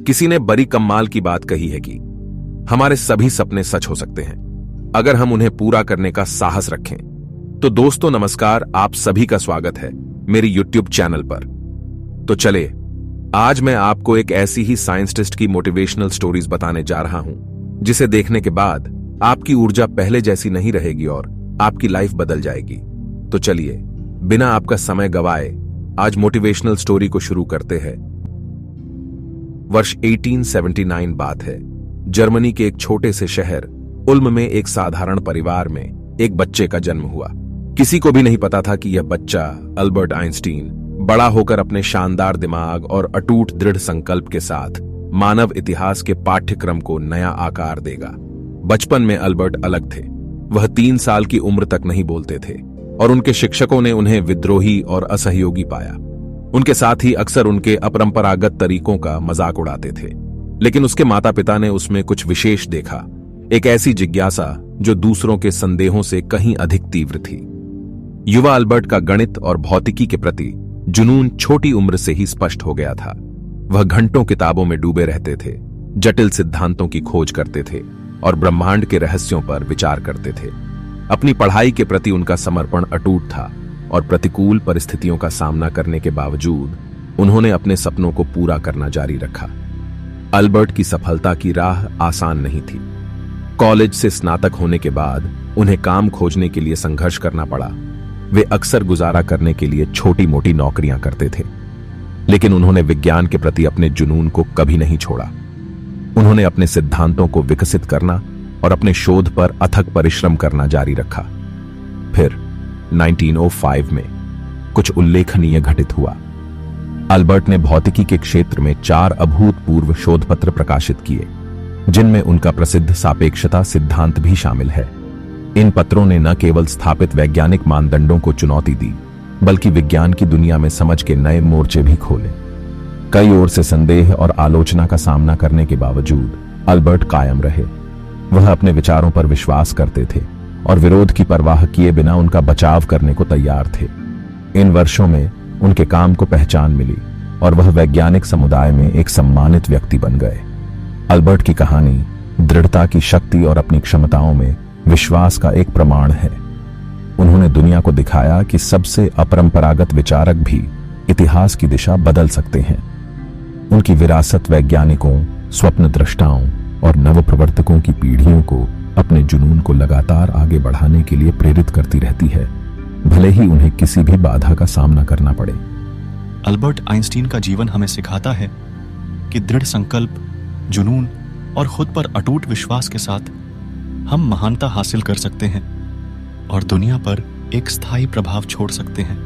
किसी ने बड़ी कमाल की बात कही है कि हमारे सभी सपने सच हो सकते हैं अगर हम उन्हें पूरा करने का साहस रखें। तो दोस्तों नमस्कार, आप सभी का स्वागत है मेरे यूट्यूब चैनल पर। तो चले आज मैं आपको एक ऐसी ही साइंटिस्ट की मोटिवेशनल स्टोरीज बताने जा रहा हूं जिसे देखने के बाद आपकी ऊर्जा पहले जैसी नहीं रहेगी और आपकी लाइफ बदल जाएगी। तो चलिए बिना आपका समय गवाए आज मोटिवेशनल स्टोरी को शुरू करते हैं। वर्ष 1879 बात है। जर्मनी के एक छोटे से शहर उल्म में एक साधारण परिवार में एक बच्चे का जन्म हुआ। किसी को भी नहीं पता था कि यह बच्चा अल्बर्ट आइंस्टीन बड़ा होकर अपने शानदार दिमाग और अटूट दृढ़ संकल्प के साथ मानव इतिहास के पाठ्यक्रम को नया आकार देगा। बचपन में अल्बर्ट अलग थे। वह 3 साल की उम्र तक नहीं बोलते थे और उनके शिक्षकों ने उन्हें विद्रोही और असहयोगी पाया। उनके साथ ही अक्सर उनके अपरंपरागत तरीकों का मजाक उड़ाते थे, लेकिन उसके माता पिता ने उसमें कुछ विशेष देखा, एक ऐसी जिज्ञासा जो दूसरों के संदेहों से कहीं अधिक तीव्र थी। युवा अल्बर्ट का गणित और भौतिकी के प्रति जुनून छोटी उम्र से ही स्पष्ट हो गया था। वह घंटों किताबों में डूबे रहते थे, जटिल सिद्धांतों की खोज करते थे और ब्रह्मांड के रहस्यों पर विचार करते थे। अपनी पढ़ाई के प्रति उनका समर्पण अटूट था और प्रतिकूल परिस्थितियों का सामना करने के बावजूद उन्होंने अपने सपनों को पूरा करना जारी रखा। अल्बर्ट की सफलता की राह आसान नहीं थी। कॉलेज से स्नातक होने के बाद उन्हें काम खोजने के लिए संघर्ष करना पड़ा। वे अक्सर गुजारा करने के लिए छोटी मोटी नौकरियां करते थे, लेकिन उन्होंने विज्ञान के प्रति अपने जुनून को कभी नहीं छोड़ा। उन्होंने अपने सिद्धांतों को विकसित करना और अपने शोध पर अथक परिश्रम करना जारी रखा। फिर 1905 में कुछ उल्लेखनीय घटित हुआ। अल्बर्ट ने भौतिकी के क्षेत्र में 4 अभूतपूर्व शोध पत्र प्रकाशित किए, जिनमें उनका प्रसिद्ध सापेक्षता सिद्धांत भी शामिल है। इन पत्रों ने न केवल स्थापित वैज्ञानिक मानदंडों को चुनौती दी, बल्कि विज्ञान की दुनिया में समझ के नए मोर्चे भी खोले। कई ओर से संदेह और आलोचना का सामना करने के बावजूद अल्बर्ट कायम रहे। वह अपने विचारों पर विश्वास करते थे और विरोध की परवाह किए बिना उनका बचाव करने को तैयार थे। इन वर्षों में उनके काम को पहचान मिली और वह वैज्ञानिक समुदाय में एक सम्मानित व्यक्ति बन गए। अल्बर्ट की कहानी दृढ़ता की शक्ति और अपनी क्षमताओं में विश्वास का एक प्रमाण है। उन्होंने दुनिया को दिखाया कि सबसे अपरंपरागत विचारक भी इतिहास की दिशा बदल सकते हैं। उनकी विरासत वैज्ञानिकों, स्वप्नद्रष्टाओं और नवप्रवर्तकों की पीढ़ियों को अपने जुनून को लगातार आगे बढ़ाने के लिए प्रेरित करती रहती है, भले ही उन्हें किसी भी बाधा का सामना करना पड़े। अल्बर्ट आइंस्टीन का जीवन हमें सिखाता है कि दृढ़ संकल्प, जुनून और खुद पर अटूट विश्वास के साथ हम महानता हासिल कर सकते हैं और दुनिया पर एक स्थायी प्रभाव छोड़ सकते हैं।